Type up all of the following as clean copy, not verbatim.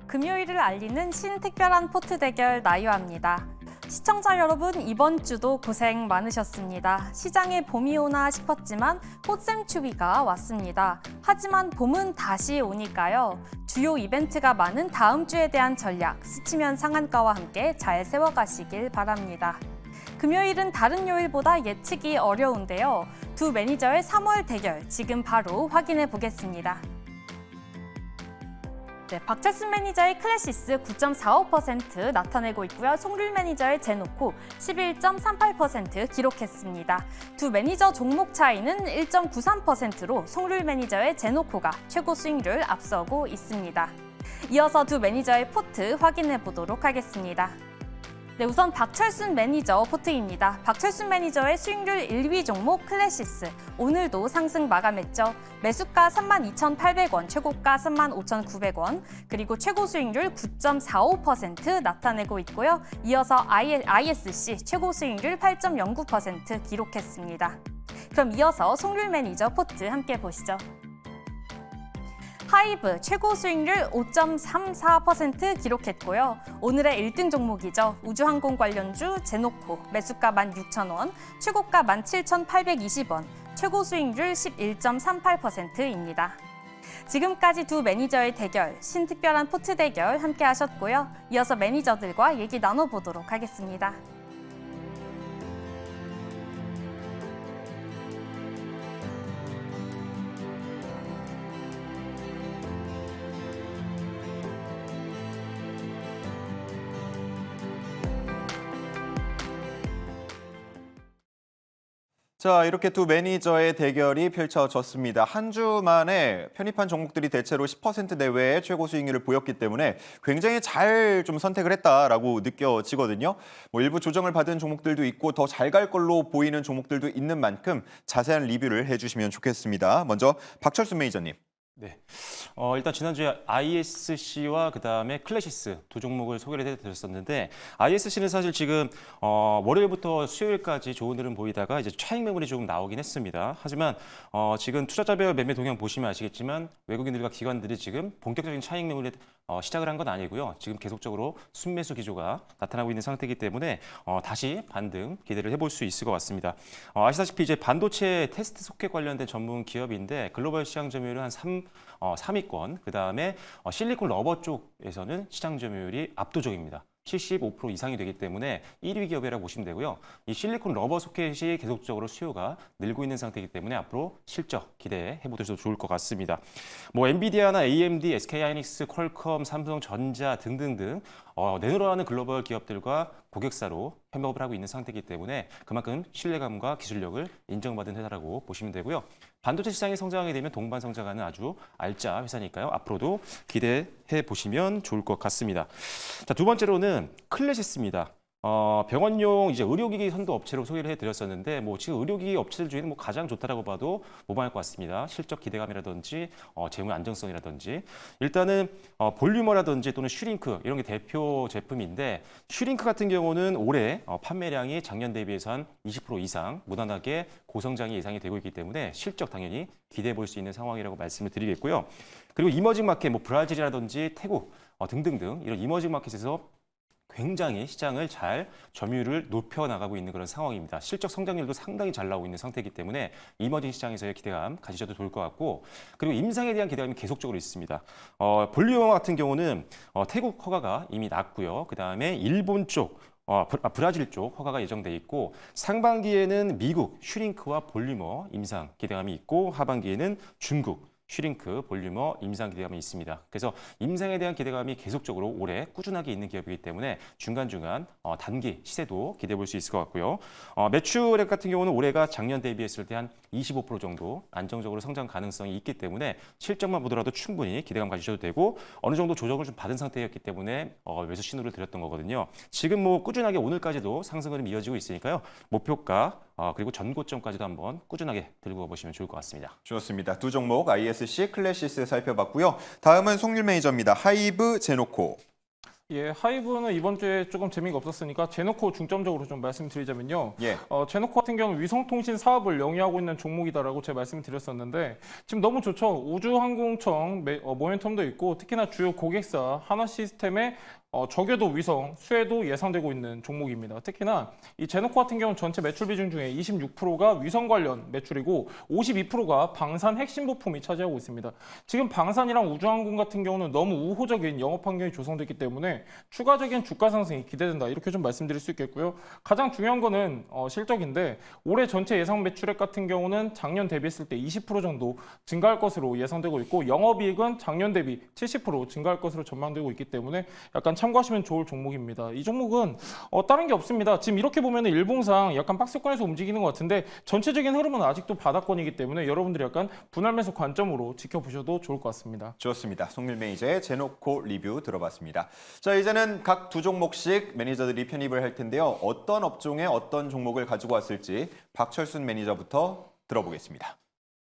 금요일을 알리는 신특별한 포트 대결 나유아입니다. 시청자 여러분, 이번 주도 고생 많으셨습니다. 시장에 봄이 오나 싶었지만 꽃샘추위가 왔습니다. 하지만 봄은 다시 오니까요. 주요 이벤트가 많은 다음 주에 대한 전략, 스치면 상한가와 함께 잘 세워가시길 바랍니다. 금요일은 다른 요일보다 예측이 어려운데요. 두 매니저의 3월 대결 지금 바로 확인해 보겠습니다. 네, 박철순 매니저의 클래시스 9.45% 나타내고 있고요. 송률 매니저의 제노코 11.38% 기록했습니다. 두 매니저 종목 차이는 1.93%로 송률 매니저의 제노코가 최고 수익률을 앞서고 있습니다. 이어서 두 매니저의 포트 확인해 보도록 하겠습니다. 네, 우선 박철순 매니저 포트입니다. 박철순 매니저의 수익률 1위 종목 클래시스. 오늘도 상승 마감했죠. 매수가 32,800원, 최고가 35,900원, 그리고 최고 수익률 9.45% 나타내고 있고요. 이어서 ISC 최고 수익률 8.09% 기록했습니다. 그럼 이어서 송률 매니저 포트 함께 보시죠. 하이브 최고 수익률 5.34% 기록했고요. 오늘의 1등 종목이죠. 우주항공 관련주 제노코 매수가 16,000원, 최고가 17,820원, 최고 수익률 11.38%입니다. 지금까지 두 매니저의 대결, 신특별한 포트 대결 함께 하셨고요. 이어서 매니저들과 얘기 나눠보도록 하겠습니다. 자, 이렇게 두 매니저의 대결이 펼쳐졌습니다. 한 주 만에 편입한 종목들이 대체로 10% 내외의 최고 수익률을 보였기 때문에 굉장히 잘 좀 선택을 했다라고 느껴지거든요. 일부 조정을 받은 종목들도 있고 더 잘 갈 걸로 보이는 종목들도 있는 만큼 자세한 리뷰를 해주시면 좋겠습니다. 먼저 박철순 매니저님. 네, 일단 지난주에 ISC와 그다음에 클래시스 두 종목을 소개를 해드렸었는데 ISC는 사실 지금 월요일부터 수요일까지 좋은 흐름 보이다가 이제 차익 매물이 조금 나오긴 했습니다. 하지만 지금 투자자별 매매 동향 보시면 아시겠지만 외국인들과 기관들이 지금 본격적인 차익 매물에 시작을 한 건 아니고요. 지금 계속적으로 순매수 기조가 나타나고 있는 상태이기 때문에 다시 반등 기대를 해볼 수 있을 것 같습니다. 아시다시피 이제 반도체 테스트 소켓 관련된 전문 기업인데 글로벌 시장 점유율은 한 3위권, 그다음에 실리콘 러버 쪽에서는 시장 점유율이 압도적입니다. 75% 이상이 되기 때문에 1위 기업이라고 보시면 되고요. 이 실리콘 러버 소켓이 계속적으로 수요가 늘고 있는 상태이기 때문에 앞으로 실적 기대해 보셔도 좋을 것 같습니다. 엔비디아나 AMD, SK하이닉스, 퀄컴, 삼성전자 등등등 내놓으라는 글로벌 기업들과 고객사로 협업을 하고 있는 상태이기 때문에 그만큼 신뢰감과 기술력을 인정받은 회사라고 보시면 되고요. 반도체 시장이 성장하게 되면 동반 성장하는 아주 알짜 회사니까요. 앞으로도 기대해 보시면 좋을 것 같습니다. 자, 두 번째로는 클래시스입니다. 병원용 이제 의료기기 선도 업체로 소개를 해드렸었는데 지금 의료기기 업체들 중에는 가장 좋다라고 봐도 무방할 것 같습니다. 실적 기대감이라든지 재무 안정성이라든지 일단은 볼유머라든지 또는 슈링크 이런 게 대표 제품인데 슈링크 같은 경우는 올해 판매량이 작년 대비해서 한 20% 이상 무난하게 고성장이 예상이 되고 있기 때문에 실적 당연히 기대해 볼 수 있는 상황이라고 말씀을 드리겠고요. 그리고 이머징 마켓 브라질이라든지 태국 등등등 이런 이머징 마켓에서 굉장히 시장을 잘 점유율을 높여나가고 있는 그런 상황입니다. 실적 성장률도 상당히 잘 나오고 있는 상태이기 때문에 이머징 시장에서의 기대감 가지셔도 좋을 것 같고 그리고 임상에 대한 기대감이 계속적으로 있습니다. 볼리오마 같은 경우는 태국 허가가 이미 났고요. 그다음에 일본 쪽 브라질 쪽 허가가 예정돼 있고 상반기에는 미국 슈링크와 볼리머 임상 기대감이 있고 하반기에는 중국 슈링크, 볼유머, 임상 기대감이 있습니다. 그래서 임상에 대한 기대감이 계속적으로 올해 꾸준하게 있는 기업이기 때문에 중간중간 단기 시세도 기대해 볼 수 있을 것 같고요. 매출액 같은 경우는 올해가 작년 대비했을 때 한 25% 정도 안정적으로 성장 가능성이 있기 때문에 실적만 보더라도 충분히 기대감 가지셔도 되고 어느 정도 조정을 좀 받은 상태였기 때문에 매수 신호를 드렸던 거거든요. 지금 꾸준하게 오늘까지도 상승 흐름이 이어지고 있으니까요. 목표가 그리고 전고점까지도 한번 꾸준하게 들고 가보시면 좋을 것 같습니다. 좋습니다. 두 종목 ISC, 클래시스 살펴봤고요. 다음은 송률 매니저입니다. 하이브, 제노코. 예, 하이브는 이번 주에 조금 재미가 없었으니까 제노코 중점적으로 좀 말씀드리자면요. 예. 제노코 같은 경우는 위성통신 사업을 영위하고 있는 종목이다라고 제가 말씀드렸었는데 지금 너무 좋죠. 우주항공청 모멘텀도 있고 특히나 주요 고객사 하나시스템의 저궤도 위성 수혜도 예상되고 있는 종목입니다. 특히나 이 제노코 같은 경우는 전체 매출 비중 중에 26%가 위성 관련 매출이고 52%가 방산 핵심 부품이 차지하고 있습니다. 지금 방산이랑 우주항공 같은 경우는 너무 우호적인 영업 환경이 조성됐기 때문에 추가적인 주가 상승이 기대된다. 이렇게 좀 말씀드릴 수 있겠고요. 가장 중요한 거는 실적인데 올해 전체 예상 매출액 같은 경우는 작년 대비했을 때 20% 정도 증가할 것으로 예상되고 있고 영업이익은 작년 대비 70% 증가할 것으로 전망되고 있기 때문에 약간 참고하시면 좋을 종목입니다. 이 종목은 다른 게 없습니다. 지금 이렇게 보면 일봉상 약간 박스권에서 움직이는 것 같은데 전체적인 흐름은 아직도 바닥권이기 때문에 여러분들이 약간 분할 매수 관점으로 지켜보셔도 좋을 것 같습니다. 좋습니다. 송률 매니저의 제노코 리뷰 들어봤습니다. 자, 이제는 각 두 종목씩 매니저들이 편입을 할 텐데요. 어떤 업종에 어떤 종목을 가지고 왔을지 박철순 매니저부터 들어보겠습니다.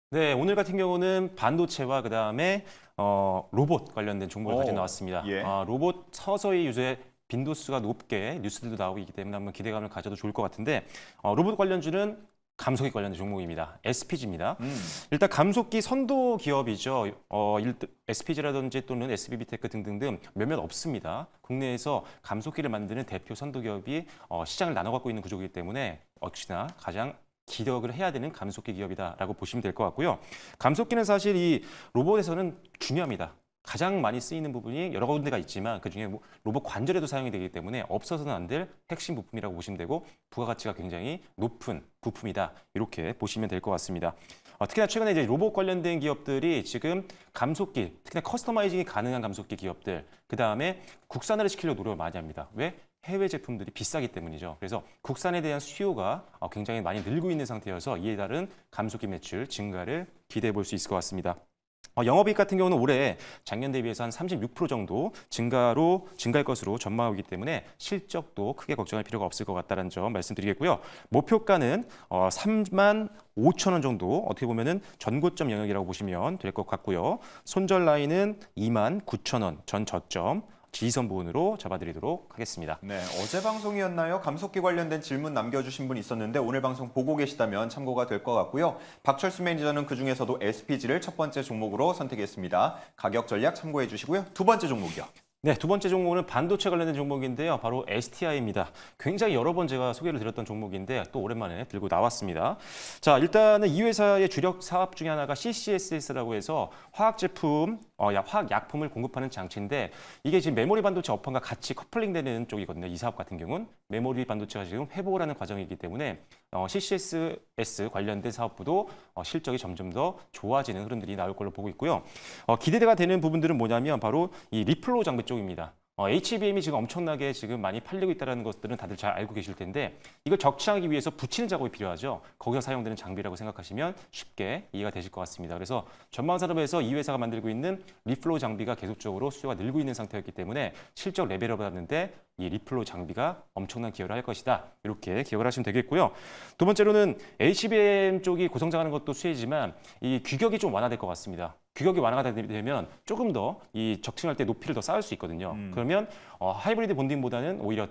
네, 오늘 같은 경우는 반도체와 그다음에 로봇 관련된 종목을 가지고 나왔습니다. 예. 로봇 서서히 요새 빈도수가 높게 뉴스들도 나오고 있기 때문에 한번 기대감을 가져도 좋을 것 같은데 로봇 관련주는 감속기 관련된 종목입니다. SPG입니다. 일단 감속기 선도 기업이죠. SPG라든지 또는 SBB테크 등등등 몇몇 없습니다. 국내에서 감속기를 만드는 대표 선도 기업이 시장을 나눠 갖고 있는 구조이기 때문에 역시나 가장 기력을 해야 되는 감속기 기업이다라고 보시면 될 것 같고요. 감속기는 사실 이 로봇에서는 중요합니다. 가장 많이 쓰이는 부분이 여러 군데가 있지만 그중에 로봇 관절에도 사용이 되기 때문에 없어서는 안 될 핵심 부품이라고 보시면 되고 부가가치가 굉장히 높은 부품이다. 이렇게 보시면 될 것 같습니다. 특히나 최근에 이제 로봇 관련된 기업들이 지금 감속기, 특히나 커스터마이징이 가능한 감속기 기업들, 그 다음에 국산화를 시키려고 노력을 많이 합니다. 왜? 해외 제품들이 비싸기 때문이죠. 그래서 국산에 대한 수요가 굉장히 많이 늘고 있는 상태여서 이에 따른 감속기 매출 증가를 기대해 볼 수 있을 것 같습니다. 영업이익 같은 경우는 올해 작년 대비해서 한 36% 정도 증가할 것으로 전망하기 때문에 실적도 크게 걱정할 필요가 없을 것 같다는 점 말씀드리겠고요. 목표가는 3만 5천 원 정도 어떻게 보면은 전고점 영역이라고 보시면 될 것 같고요. 손절 라인은 2만 9천 원 전 저점. 지지선 부분으로 잡아드리도록 하겠습니다. 네, 어제 방송이었나요? 감속기 관련된 질문 남겨주신 분 있었는데 오늘 방송 보고 계시다면 참고가 될 것 같고요. 박철수 매니저는 그중에서도 SPG를 첫 번째 종목으로 선택했습니다. 가격 전략 참고해 주시고요. 두 번째 종목이요. 네, 두 번째 종목은 반도체 관련된 종목인데요. 바로 STI입니다. 굉장히 여러 번 제가 소개를 드렸던 종목인데 또 오랜만에 들고 나왔습니다. 자, 일단은 이 회사의 주력 사업 중에 하나가 CCSS라고 해서 화학 제품, 화학 약품을 공급하는 장치인데 이게 지금 메모리 반도체 업황과 같이 커플링되는 쪽이거든요. 이 사업 같은 경우는 메모리 반도체가 지금 회복을 하는 과정이기 때문에 CCS 관련된 사업부도 실적이 점점 더 좋아지는 흐름들이 나올 걸로 보고 있고요. 기대가 되는 부분들은 뭐냐면 바로 이 리플로 장비 쪽입니다. HBM이 지금 엄청나게 지금 많이 팔리고 있다는 것들은 다들 잘 알고 계실 텐데 이걸 적치하기 위해서 붙이는 작업이 필요하죠. 거기서 사용되는 장비라고 생각하시면 쉽게 이해가 되실 것 같습니다. 그래서 전망 산업에서 이 회사가 만들고 있는 리플로 장비가 계속적으로 수요가 늘고 있는 상태였기 때문에 실적 레벨업을 하는데 이 리플로 장비가 엄청난 기여를 할 것이다. 이렇게 기억을 하시면 되겠고요. 두 번째로는 HBM 쪽이 고성장하는 것도 수혜지만 이 규격이 좀 완화될 것 같습니다. 규격이 완화가 되면 조금 더 이 적층할 때 높이를 더 쌓을 수 있거든요. 그러면 하이브리드 본딩보다는 오히려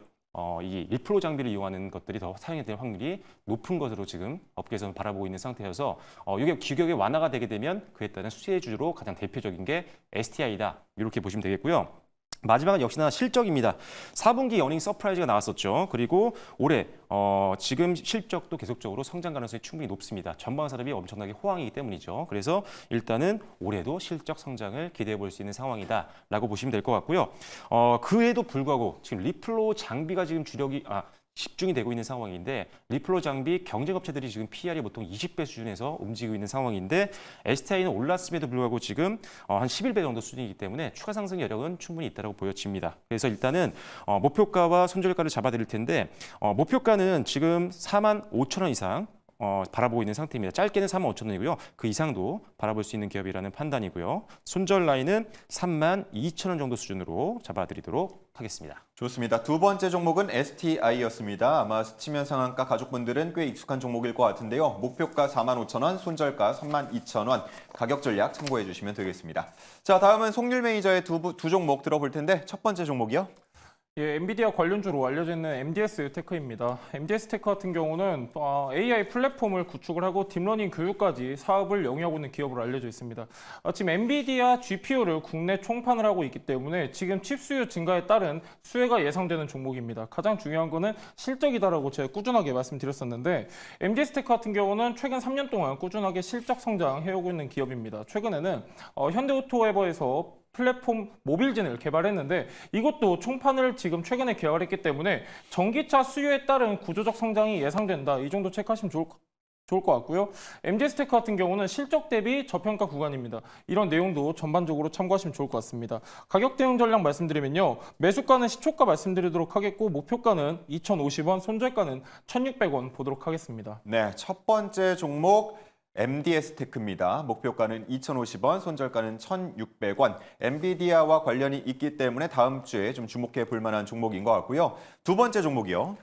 이 리플로 장비를 이용하는 것들이 더 사용이 될 확률이 높은 것으로 지금 업계에서는 바라보고 있는 상태여서 이게 규격이 완화가 되게 되면 그에 따른 수혜주로 가장 대표적인 게 STI다. 이렇게 보시면 되겠고요. 마지막은 역시나 실적입니다. 4분기 어닝 서프라이즈가 나왔었죠. 그리고 올해 지금 실적도 계속적으로 성장 가능성이 충분히 높습니다. 전방 산업이 엄청나게 호황이기 때문이죠. 그래서 일단은 올해도 실적 성장을 기대해 볼 수 있는 상황이다라고 보시면 될 것 같고요. 그에도 불구하고 지금 리플로 장비가 지금 집중이 되고 있는 상황인데 리플로 장비 경쟁업체들이 지금 PR이 보통 20배 수준에서 움직이고 있는 상황인데 STI는 올랐음에도 불구하고 지금 한 11배 정도 수준이기 때문에 추가 상승 여력은 충분히 있다고 보여집니다. 그래서 일단은 목표가와 손절가를 잡아드릴 텐데 목표가는 지금 4만 5천 원 이상 바라보고 있는 상태입니다. 짧게는 4만 5천 원이고요. 그 이상도 바라볼 수 있는 기업이라는 판단이고요. 손절 라인은 3만 2천 원 정도 수준으로 잡아드리도록 하겠습니다. 좋습니다. 두 번째 종목은 STI였습니다. 아마 스치면 상한가 가족분들은 꽤 익숙한 종목일 것 같은데요. 목표가 4만 5천 원, 손절가 3만 2천 원. 가격 전략 참고해 주시면 되겠습니다. 자, 다음은 송률 매니저의 두 종목 들어볼 텐데 첫 번째 종목이요. 예, 엔비디아 관련주로 알려져 있는 MDS 테크입니다. MDS 테크 같은 경우는 AI 플랫폼을 구축을 하고 딥러닝 교육까지 사업을 영위하고 있는 기업으로 알려져 있습니다. 지금 엔비디아 GPU를 국내 총판을 하고 있기 때문에 지금 칩 수요 증가에 따른 수혜가 예상되는 종목입니다. 가장 중요한 거는 실적이다라고 제가 꾸준하게 말씀드렸었는데 MDS 테크 같은 경우는 최근 3년 동안 꾸준하게 실적 성장해오고 있는 기업입니다. 최근에는 현대오토에버에서 플랫폼 모빌진을 개발했는데 이것도 총판을 지금 최근에 개발했기 때문에 전기차 수요에 따른 구조적 성장이 예상된다. 이 정도 체크하시면 좋을 것 같고요. MD스테크 같은 경우는 실적 대비 저평가 구간입니다. 이런 내용도 전반적으로 참고하시면 좋을 것 같습니다. 가격 대응 전략 말씀드리면요. 매수가는 시초가 말씀드리도록 하겠고 목표가는 2,050원, 손절가는 1,600원 보도록 하겠습니다. 네, 첫 번째 종목 MDS 테크입니다. 목표가는 2,050원, 손절가는 1,600원. 엔비디아와 관련이 있기 때문에 다음 주에 좀 주목해 볼 만한 종목인 것 같고요. 두 번째 종목이요.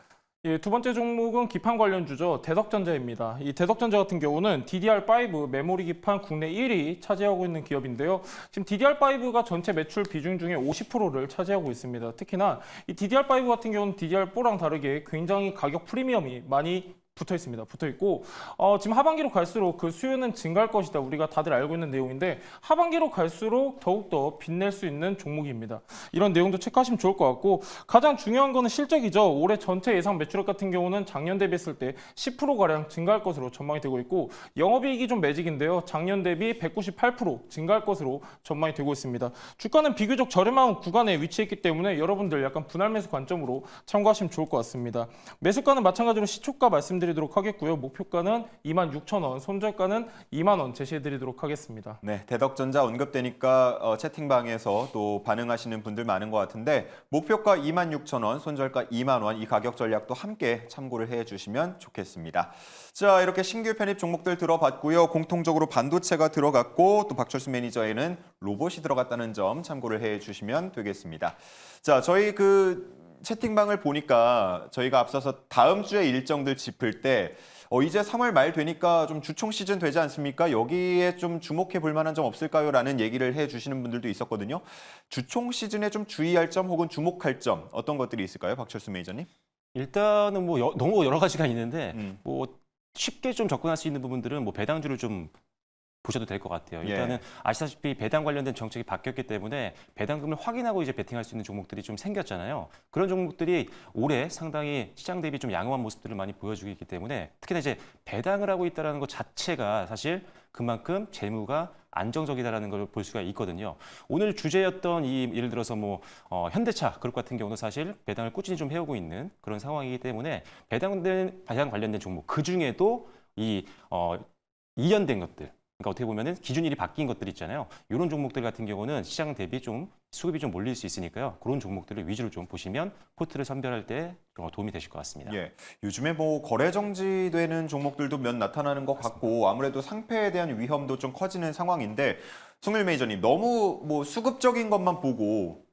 예, 두 번째 종목은 기판 관련주죠. 대덕전자입니다. 이 대덕전자 같은 경우는 DDR5 메모리 기판 국내 1위 차지하고 있는 기업인데요. 지금 DDR5가 전체 매출 비중 중에 50%를 차지하고 있습니다. 특히나 이 DDR5 같은 경우는 DDR4랑 다르게 굉장히 가격 프리미엄이 많이 붙어 있습니다. 붙어 있고 지금 하반기로 갈수록 그 수요는 증가할 것이다. 우리가 다들 알고 있는 내용인데 하반기로 갈수록 더욱더 빛낼 수 있는 종목입니다. 이런 내용도 체크하시면 좋을 것 같고 가장 중요한 거는 실적이죠. 올해 전체 예상 매출액 같은 경우는 작년 대비했을 때 10%가량 증가할 것으로 전망이 되고 있고 영업이익이 좀 매직인데요. 작년 대비 198% 증가할 것으로 전망이 되고 있습니다. 주가는 비교적 저렴한 구간에 위치했기 때문에 여러분들 약간 분할 매수 관점으로 참고하시면 좋을 것 같습니다. 매수가는 마찬가지로 시초가 말씀드리도록 하겠고요. 목표가는 26,000원, 손절가는 2만 원 제시해드리도록 하겠습니다. 네, 대덕전자 언급되니까 채팅방에서 또 반응하시는 분들 많은 것 같은데 목표가 26,000원, 손절가 2만 원 이 가격 전략도 함께 참고를 해주시면 좋겠습니다. 자, 이렇게 신규 편입 종목들 들어봤고요. 공통적으로 반도체가 들어갔고 또 박철수 매니저에는 로봇이 들어갔다는 점 참고를 해주시면 되겠습니다. 자, 저희 채팅방을 보니까 저희가 앞서서 다음 주에 일정들 짚을 때 이제 3월 말 되니까 좀 주총 시즌 되지 않습니까? 여기에 좀 주목해 볼 만한 점 없을까요? 라는 얘기를 해주시는 분들도 있었거든요. 주총 시즌에 좀 주의할 점 혹은 주목할 점 어떤 것들이 있을까요? 박철수 매니저님? 일단은 너무 여러 가지가 있는데 쉽게 좀 접근할 수 있는 부분들은 배당주를 좀 보셔도 될 것 같아요. 일단은 아시다시피 배당 관련된 정책이 바뀌었기 때문에 배당금을 확인하고 이제 베팅할 수 있는 종목들이 좀 생겼잖아요. 그런 종목들이 올해 상당히 시장 대비 좀 양호한 모습들을 많이 보여주고 있기 때문에 특히나 이제 배당을 하고 있다는 것 자체가 사실 그만큼 재무가 안정적이다라는 걸 볼 수가 있거든요. 오늘 주제였던 예를 들어서 현대차 그룹 같은 경우는 사실 배당을 꾸준히 좀 해오고 있는 그런 상황이기 때문에 배당 관련된 종목 그 중에도 이연된 것들. 그러니까 어떻게 보면은 기준일이 바뀐 것들 있잖아요. 이런 종목들 같은 경우는 시장 대비 좀 수급이 좀 몰릴 수 있으니까요. 그런 종목들을 위주로 좀 보시면 포트를 선별할 때 도움이 되실 것 같습니다. 예, 요즘에 거래 정지되는 종목들도 몇 나타나는 것 같고 아무래도 상패에 대한 위험도 좀 커지는 상황인데 송일 매니저님 너무 수급적인 것만 보고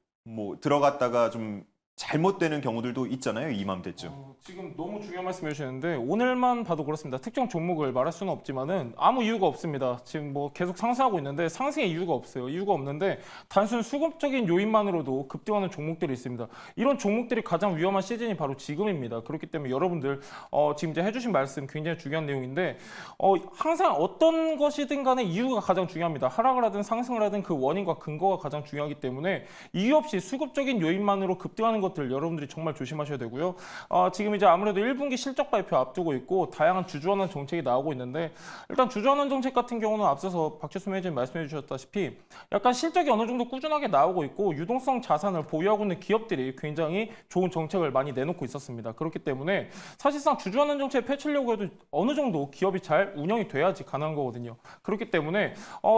들어갔다가 좀 잘못되는 경우들도 있잖아요. 이맘때쯤. 지금 너무 중요한 말씀 해주시는데 오늘만 봐도 그렇습니다. 특정 종목을 말할 수는 없지만은 아무 이유가 없습니다. 지금 계속 상승하고 있는데 상승의 이유가 없어요. 이유가 없는데 단순 수급적인 요인만으로도 급등하는 종목들이 있습니다. 이런 종목들이 가장 위험한 시즌이 바로 지금입니다. 그렇기 때문에 여러분들 지금 이제 해주신 말씀 굉장히 중요한 내용인데 항상 어떤 것이든 간에 이유가 가장 중요합니다. 하락을 하든 상승을 하든 그 원인과 근거가 가장 중요하기 때문에 이유 없이 수급적인 요인만으로 급등하는 것들 여러분들이 정말 조심하셔야 되고요. 지금 이제 아무래도 1분기 실적 발표 앞두고 있고 다양한 주주환원 정책이 나오고 있는데 일단 주주환원 정책 같은 경우는 앞서서 박철수 매니저님 말씀해 주셨다시피 약간 실적이 어느 정도 꾸준하게 나오고 있고 유동성 자산을 보유하고 있는 기업들이 굉장히 좋은 정책을 많이 내놓고 있었습니다. 그렇기 때문에 사실상 주주환원 정책을 펼치려고 해도 어느 정도 기업이 잘 운영이 돼야지 가능한 거거든요. 그렇기 때문에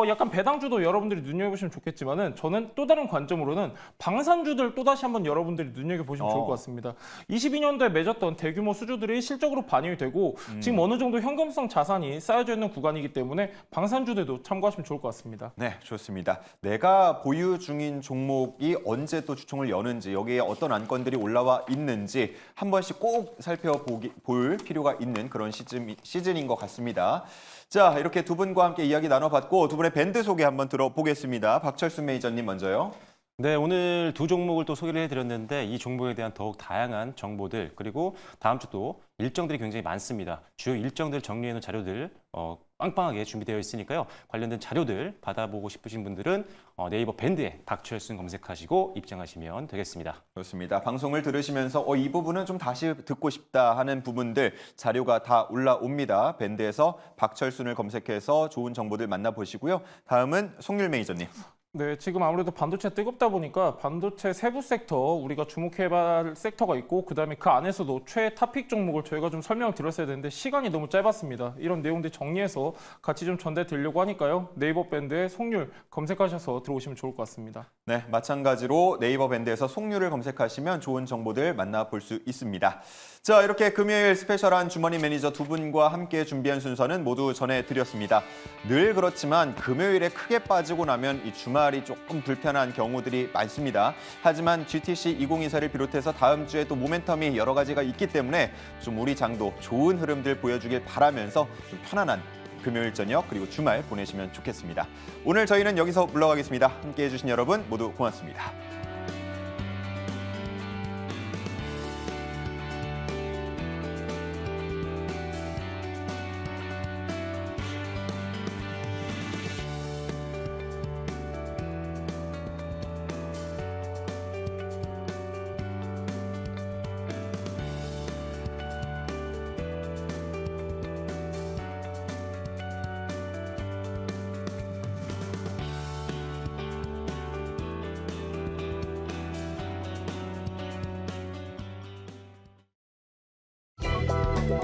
약간 배당주도 여러분들이 눈여겨보시면 좋겠지만은 저는 또 다른 관점으로는 방산주들 또다시 한번 여러분들이 눈여겨보시면 좋을 것 같습니다. 22년도에 맺었던 대규모 수주들이 실적으로 반영이 되고 지금 어느 정도 현금성 자산이 쌓여져 있는 구간이기 때문에 방산주들도 참고하시면 좋을 것 같습니다. 네, 좋습니다. 내가 보유 중인 종목이 언제 또 주총을 여는지 여기에 어떤 안건들이 올라와 있는지 한 번씩 꼭 살펴볼 필요가 있는 그런 시즌인 것 같습니다. 자, 이렇게 두 분과 함께 이야기 나눠봤고 두 분의 밴드 소개 한번 들어보겠습니다. 박철수 매니저님 먼저요. 네, 오늘 두 종목을 또 소개를 해드렸는데 이 종목에 대한 더욱 다양한 정보들 그리고 다음 주도 일정들이 굉장히 많습니다. 주요 일정들 정리해놓은 자료들 빵빵하게 준비되어 있으니까요. 관련된 자료들 받아보고 싶으신 분들은 네이버 밴드에 박철순 검색하시고 입장하시면 되겠습니다. 그렇습니다. 방송을 들으시면서 이 부분은 좀 다시 듣고 싶다 하는 부분들 자료가 다 올라옵니다. 밴드에서 박철순을 검색해서 좋은 정보들 만나보시고요. 다음은 송률 매니저님. 네, 지금 아무래도 반도체 뜨겁다 보니까 반도체 세부 섹터 우리가 주목해봐야 할 섹터가 있고 그다음에 그 안에서도 최 탑픽 종목을 저희가 좀 설명을 드렸어야 되는데 시간이 너무 짧았습니다. 이런 내용들 정리해서 같이 좀 전달드리려고 하니까요. 네이버 밴드에 송률 검색하셔서 들어오시면 좋을 것 같습니다. 네, 마찬가지로 네이버 밴드에서 송률을 검색하시면 좋은 정보들 만나볼 수 있습니다. 자, 이렇게 금요일 스페셜한 주머니 매니저 두 분과 함께 준비한 순서는 모두 전해드렸습니다. 늘 그렇지만 금요일에 크게 빠지고 나면 이 주말이 조금 불편한 경우들이 많습니다. 하지만 GTC 2024를 비롯해서 다음 주에 또 모멘텀이 여러 가지가 있기 때문에 좀 우리 장도 좋은 흐름들 보여주길 바라면서 좀 편안한 금요일 저녁 그리고 주말 보내시면 좋겠습니다. 오늘 저희는 여기서 물러가겠습니다. 함께해 주신 여러분 모두 고맙습니다.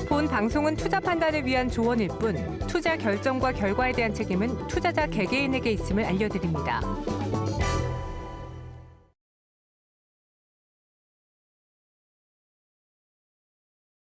본 방송은 투자 판단을 위한 조언일 뿐 투자 결정과 결과에 대한 책임은 투자자 개개인에게 있음을 알려드립니다.